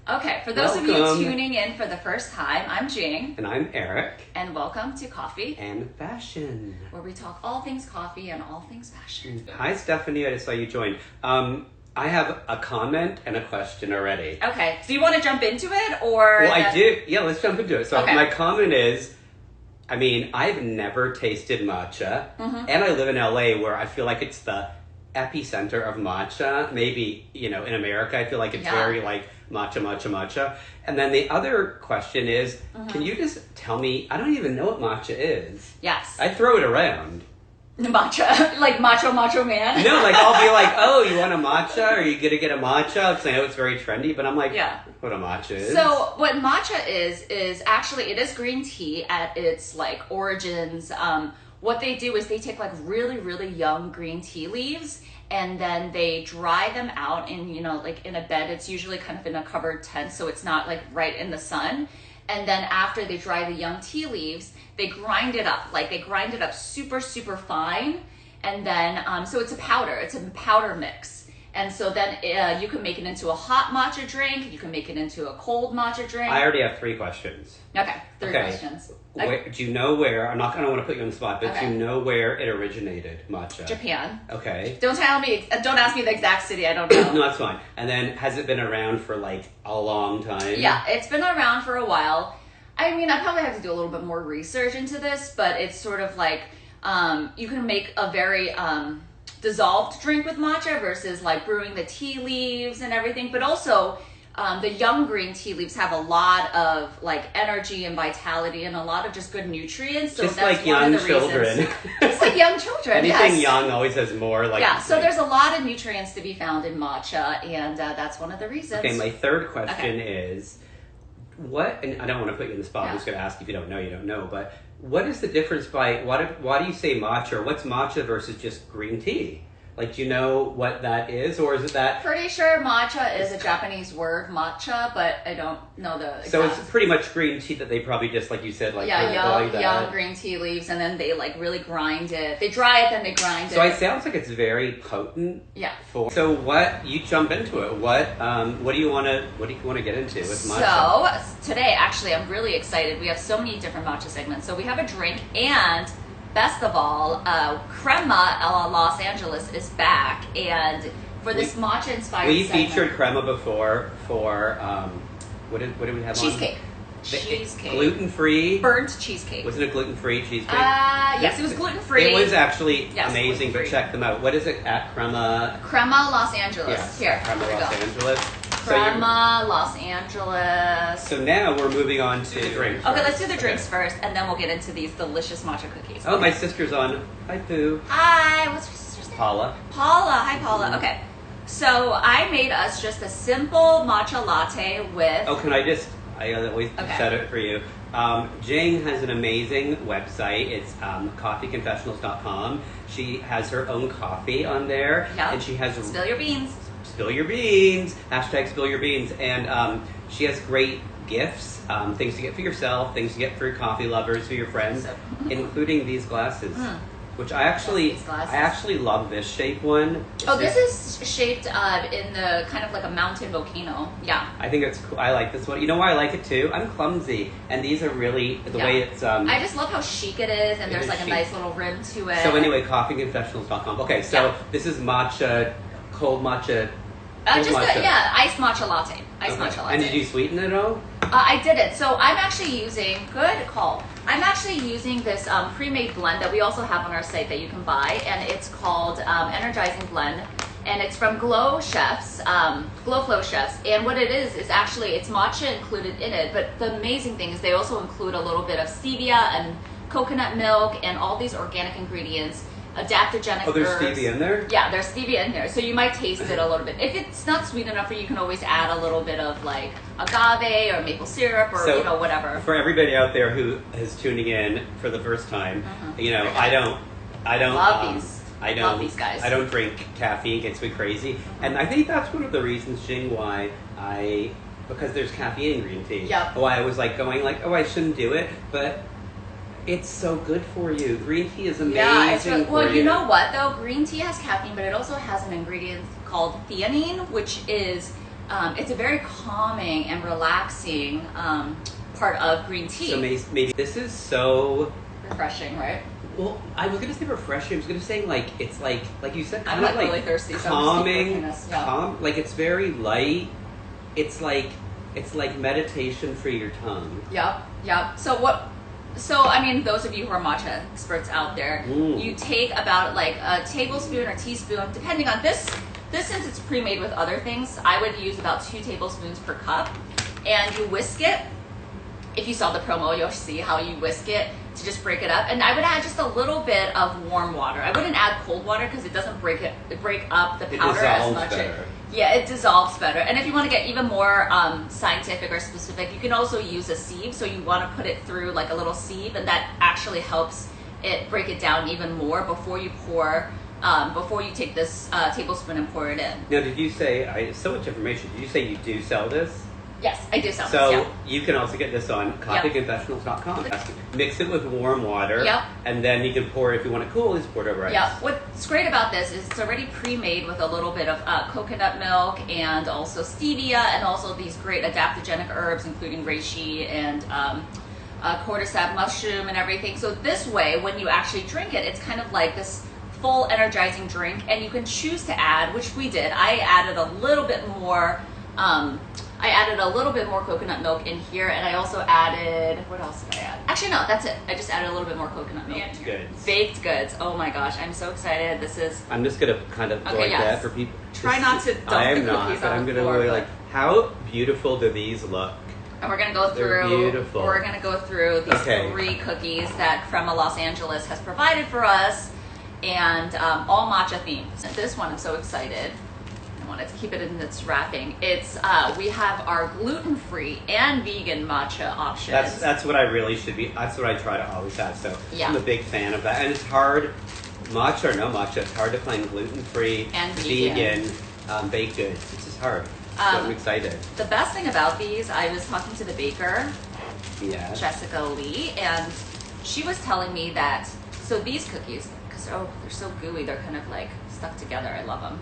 Okay, for those of you tuning in for the first time, I'm Jing. And I'm Eric. And welcome to Coffee and Fashion, where we talk all things coffee and all things fashion. Hi, Stephanie. I just saw you join. I have a comment and a question already. Okay, so you want to jump into it, or? Well, I do. Yeah, let's jump into it. So okay. My comment is, I mean, I've never tasted matcha, and I live in LA where I feel like it's the epicenter of matcha. Maybe, in America, I feel like it's very like matcha. And then the other question is, can you just tell me, I don't even know what matcha is. Yes. I throw it around. Matcha? Like macho man? No, like I'll be like, oh, you want a matcha? Are you going to get a matcha? Because I know it's very trendy, but I'm like, what a matcha is. So what matcha is actually, it is green tea at its like origins. What they do is they take like really, really young green tea leaves and then they dry them out in, like in a bed. It's usually kind of in a covered tent, so it's not like right in the sun. And then after they dry the young tea leaves, they grind it up. Like they grind it up super, super fine. And then, so it's a powder. It's a powder mix. And so then you can make it into a hot matcha drink. You can make it into a cold matcha drink. I already have 3 questions. Okay, three questions. Do you know where, I don't want to put you on the spot, but do you know where it originated, matcha? Japan. Okay. Don't ask me the exact city, I don't know. No, that's fine. And then has it been around for like a long time? Yeah, it's been around for a while. I mean, I probably have to do a little bit more research into this, but it's sort of like, you can make a very dissolved drink with matcha versus like brewing the tea leaves and everything, but also the young green tea leaves have a lot of like energy and vitality and a lot of just good nutrients. So just that's like one young of the children. Reasons. Just like young children. Anything young always has more. So there's a lot of nutrients to be found in matcha, and that's one of the reasons. Okay, my third question is, and I don't want to put you in the spot. I'm just going to ask if you don't know, but what is the difference why do you say matcha, or what's matcha versus just green tea? Like, do you know what that is, or is it that? Pretty sure matcha is a Japanese word, matcha, but I don't know the exact. So it's pretty much green tea that they probably just, like you said, like young green tea leaves, and then they like really grind it. They dry it, then they grind it. So it sounds like it's very potent. Yeah. So what you jump into it? What do you want to get into with matcha? So today, actually, I'm really excited. We have so many different matcha segments. So we have a drink, and best of all, Crema Los Angeles is back, and for this matcha-inspired we segment, featured Crema before for what did we have cheesecake. on? Cheesecake. Gluten-free. Burnt cheesecake. Wasn't it gluten-free cheesecake? Yes, it was gluten-free. It was actually amazing, gluten-free. But check them out. What is it at Crema? Crema Los Angeles. Yes, Here, Crema here we Los go. Angeles. Crema Los Angeles. So now we're moving on to the drinks. Okay, let's do the drinks first, and then we'll get into these delicious matcha cookies. Oh, my sister's on. Hi, Pooh. Hi, what's your sister's name? Paula. Hi, Paula. Okay, so I made us just a simple matcha latte with... Oh, I always shout it for you. Jing has an amazing website. It's coffeeconfessionals.com. She has her own coffee on there. Yep. And she has... Spill your beans. Spill your beans. # spill your beans. And she has great gifts, things to get for yourself, things to get for your coffee lovers, for your friends, including these glasses. Which I actually love this shape one. This is shaped in the kind of like a mountain volcano. Yeah. I think it's cool. I like this one. You know why I like it too? I'm clumsy, and these are really the way it's. I just love how chic it is, and there's like a nice little rim to it. So anyway, coffeeconfessionals.com. Okay, so this is matcha, cold matcha. Iced matcha latte. Iced matcha latte. And did you sweeten it all? I did it. So I'm actually using, good call. I'm actually using this pre-made blend that we also have on our site that you can buy, and it's called Energizing Blend, and it's from Glow Flow Chefs. And what it is actually, it's matcha included in it, but the amazing thing is they also include a little bit of stevia and coconut milk and all these organic ingredients. Adaptogenic herbs. Oh, there's stevia in there? Yeah, there's stevia in there. So you might taste it a little bit. If it's not sweet enough for you, can always add a little bit of like agave or maple syrup or whatever. For everybody out there who is tuning in for the first time, I don't love these. Love these guys. I don't drink caffeine, gets me crazy. And I think that's one of the reasons, Jing, why because there's caffeine in green tea. Yep. Why I was like going like, I shouldn't do it, but it's so good for you. Green tea is amazing. Yeah, it's really, well, you know what though? Green tea has caffeine, but it also has an ingredient called theanine, which is it's a very calming and relaxing part of green tea. So maybe this is so refreshing, right? Well, I was gonna say refreshing. I was gonna say like it's like you said, kind I'm of like really thirsty, calming, so yeah. calm. Like it's very light. It's like meditation for your tongue. Yep. So I mean, those of you who are matcha experts out there, you take about like a tablespoon or teaspoon, depending on this. Since it's pre-made with other things, I would use about 2 tablespoons per cup, and you whisk it. If you saw the promo, you'll see how you whisk it to just break it up. And I would add just a little bit of warm water. I wouldn't add cold water because it doesn't break up the powder as much. It dissolves better. And if you want to get even more scientific or specific, you can also use a sieve. So you want to put it through like a little sieve, and that actually helps it break it down even more before you pour. Before you take this tablespoon and pour it in. Now, did you say, so much information, did you say you do sell this? Yes, I do sell this, So you can also get this on coffeeconfessionals.com. Mix it with warm water, and then you can pour it, if you want it cool, just pour it over ice. Yeah, what's great about this is it's already pre-made with a little bit of coconut milk and also stevia and also these great adaptogenic herbs, including reishi and cordyceps mushroom and everything. So this way, when you actually drink it, it's kind of like this full energizing drink, and you can choose to add, which we did. I added a little bit more coconut milk in here, and I also added, what else did I add? Actually, no, that's it. I just added a little bit more coconut milk. Baked goods. Oh my gosh, I'm so excited. I'm just gonna kind of like that for people. Try not to dump the cookies on the floor. Really like, how beautiful do these look? And we're gonna go through. They're beautiful. We're gonna go through these 3 cookies that Crema Los Angeles has provided for us. And all matcha themed. This one, I'm so excited. I wanted to keep it in its wrapping. It's we have our gluten-free and vegan matcha options. That's what I really should be. That's what I try to always have. So I'm a big fan of that. And it's hard, matcha or no matcha, it's hard to find gluten-free and vegan baked goods. It's just hard. So I'm excited. The best thing about these, I was talking to the baker, Jessica Lee, and she was telling me that these cookies. Oh, they're so gooey. They're kind of like stuck together. I love them.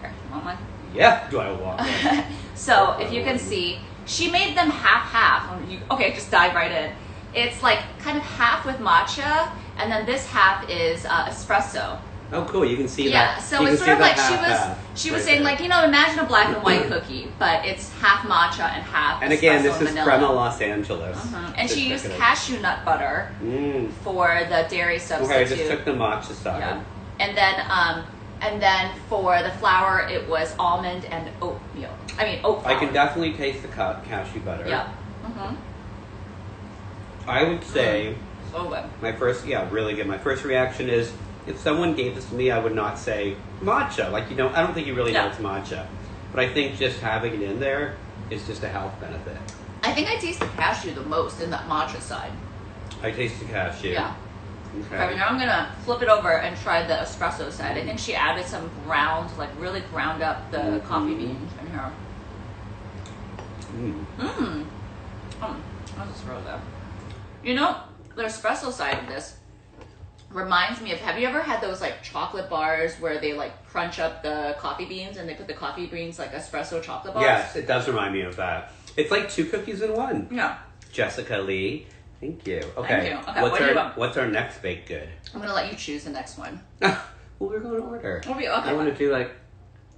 Here, you want one? Yeah. Do I want one? So if you can see, she made them half. Okay, just dive right in. It's like kind of half with matcha, and then this half is espresso. Oh, cool! You can see that. Yeah, so it's sort of like she was saying, like, imagine a black and white cookie, but it's half matcha and half. And again, this is vanilla. Crema Los Angeles. And she used cashew nut butter for the dairy substitute. Okay, I just took the matcha stuff. Yeah. And then for the flour, it was almond and oatmeal. Oat flour. I can definitely taste the cashew butter. Yeah. I would say so good. Really good. My first reaction is, if someone gave this to me, I would not say matcha. Like, I don't think you really know it's matcha. But I think just having it in there is just a health benefit. I think I taste the cashew the most in that matcha side. I taste the cashew. Yeah. Okay. Now I'm going to flip it over and try the espresso side. I think she added some really ground up the coffee beans in here. I'll just throw that. The espresso side of this reminds me of, have you ever had those like chocolate bars where they like crunch up the coffee beans and they put the coffee beans like espresso chocolate bars? Yes, it does remind me of that. It's like 2 cookies in one. Yeah. Jessica Lee, thank you. Okay. Thank you. Okay, what's our next baked good? I'm going to let you choose the next one. Well, we're going to order. Okay. I want to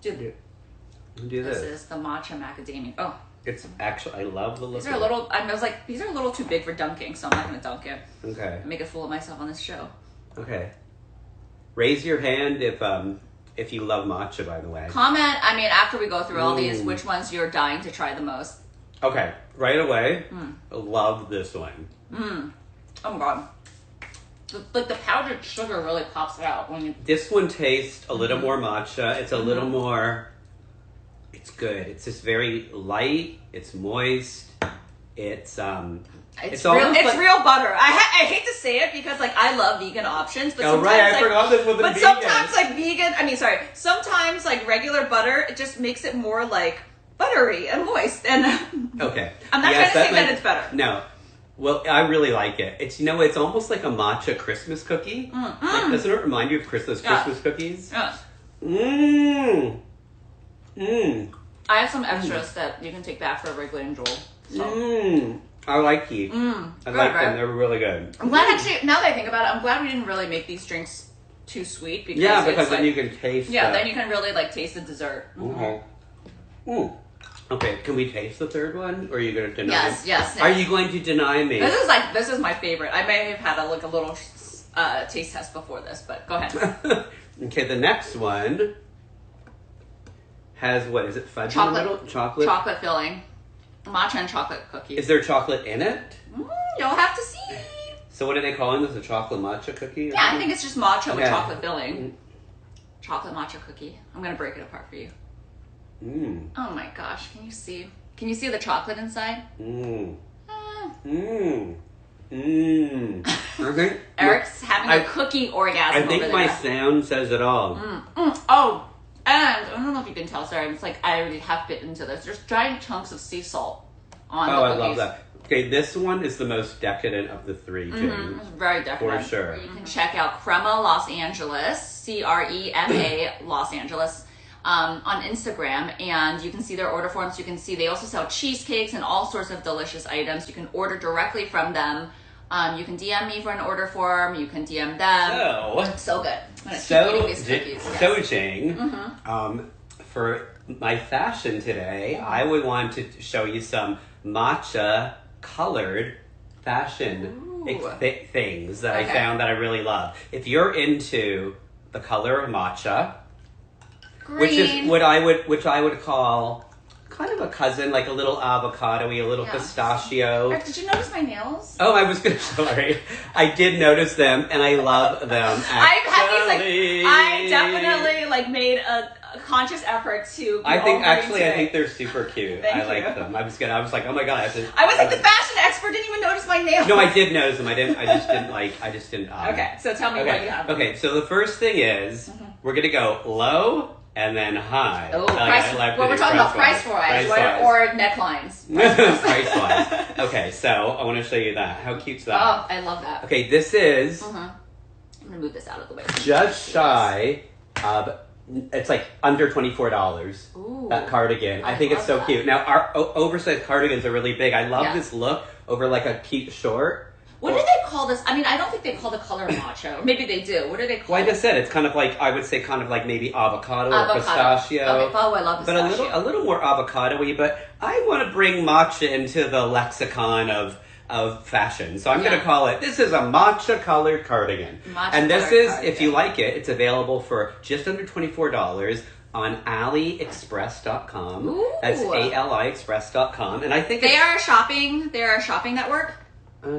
do do this. This is the matcha macadamia. Oh. It's actually, I love the look. These are these are a little too big for dunking, so I'm not going to dunk it. Okay. Make a fool of myself on this show. Okay. Raise your hand if you love matcha, by the way. Comment, after we go through all these, which ones you're dying to try the most. Okay. Right away, love this one. Oh my god. The powdered sugar really pops out when you... This one tastes a little more matcha. It's a little more... It's good. It's just very light. It's moist. It's real butter. I hate to say it because I love vegan options, but sometimes I forgot this was vegan. But sometimes sometimes regular butter, it just makes it more buttery and moist. And okay, I'm not trying to say that it's better. No, well, I really like it. It's it's almost like a matcha Christmas cookie. Doesn't it remind you of Christmas cookies? Yes. I have some extras that you can take back for Wrigley and Joel. So. I like these. I like them. They're really good. I'm glad actually, now that I think about it, I'm glad we didn't really make these drinks too sweet. Because then you can taste then you can really like taste the dessert. Okay, can we taste the third one? Or are you going to deny me? Yes. Are you going to deny me? This is my favorite. I may have had a little taste test before this, but go ahead. Okay, the next one has, what is it, fudge in the middle? Chocolate filling. Matcha and chocolate cookies. Is there chocolate in it? You'll have to see. So what are they calling this? A chocolate matcha cookie? I think it's just matcha with chocolate filling. Chocolate matcha cookie. I'm going to break it apart for you. Oh my gosh, can you see? Can you see the chocolate inside? I think Eric's having a cookie orgasm. I think my sound says it all. Oh, and I don't know if you can tell, sorry, it's like I already have bit into this. There's giant chunks of sea salt on the cookies. I love that. Okay, this one is the most decadent of the three, James. It's very decadent. For sure. You can check out Crema Los Angeles, CREMA Los Angeles, on Instagram, and you can see their order forms. You can see they also sell cheesecakes and all sorts of delicious items. You can order directly from them. You can DM me for an order form. You can DM them. So good. I'm gonna keep eating these cookies. So, Jing, for my fashion today, I would want to show you some matcha colored fashion things that I found that I really love. If you're into the color of matcha, green. which is what I would call kind of a cousin, like a little avocado-y, a little pistachio. Did you notice my nails? Oh, I was gonna. Sorry, I did notice them, and I love them. Actually, I definitely made a conscious effort to. I think they're super cute. I like them. I was like, oh my god, I was like the fashion expert. Didn't even notice my nails. No, I did notice them. I just didn't. Okay, so tell me what you have. Okay, so the first thing is we're gonna go low. And then high. Oh, we're talking about price-wise or necklines. Price-wise. Okay, so I want to show you that. How cute's that? Oh, I love that. Okay, this is... I'm going to move this out of the way. Just shy of... It's like under $24. Ooh, that cardigan. I think it's so cute. Now, our oversized cardigans are really big. I love this look over like a cute short. What do they call this? I mean, I don't think they call the color matcha. Or maybe they do. What do they call it? Well, I just said it's kind of like, I would say kind of like maybe avocado. Or pistachio. Okay. Oh, I love pistachio. But a little more avocado-y. But I want to bring matcha into the lexicon of fashion. So I'm going to call it, this is a matcha colored cardigan. And this is, if you like it, it's available for just under $24 on AliExpress.com. Ooh. That's AliExpress.com. And I think they're a shopping network.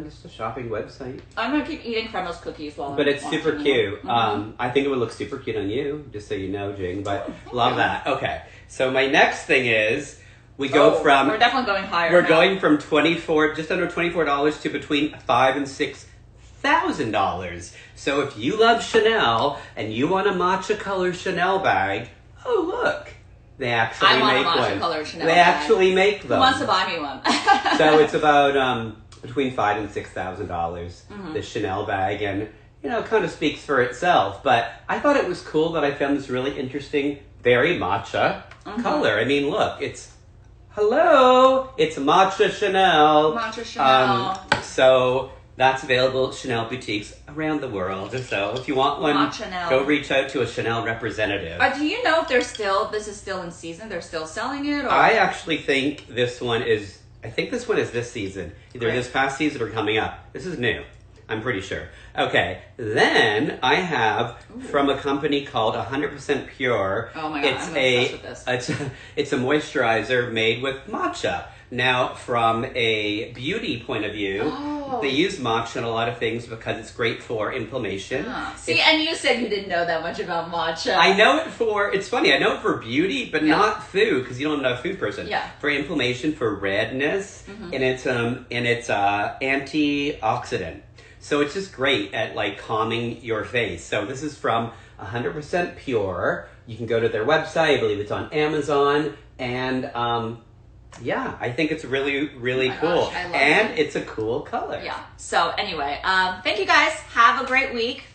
Just a shopping website. I'm gonna keep eating Crema's cookies while But it's super cute. I think it would look super cute on you, just so you know, Jing. But love that. Okay, so my next thing is we're definitely going higher. We're going from just under $24 to between $5,000 and $6,000. So if you love Chanel and you want a matcha color Chanel bag, oh look. They actually make one. They actually make them. Who wants to buy me one? So it's about between $5,000 and $6,000. The Chanel bag, and kind of speaks for itself. But I thought it was cool that I found this really interesting, very matcha color. I mean, look, it's Matcha Chanel. Matcha Chanel. So that's available at Chanel boutiques around the world. So if you want one, go reach out to a Chanel representative. Do you know if this is still in season? They're still selling it? Or? I actually think this one is this season. Either this past season or coming up. This is new. I'm pretty sure. Okay, then I have from a company called 100% Pure. Oh my god, I'm obsessed with this. It's a moisturizer made with matcha. Now, from a beauty point of view, they use matcha in a lot of things because it's great for inflammation. See, and you said you didn't know that much about matcha. I know it it's funny, I know it for beauty, but not food, because you don't know a food person. Yeah. For inflammation, for redness, and it's antioxidant. So it's just great at calming your face. So this is from 100% Pure. You can go to their website. I believe it's on Amazon. And I think it's really, really cool. Gosh, I love it. It's a cool color. Yeah. So anyway, thank you guys. Have a great week.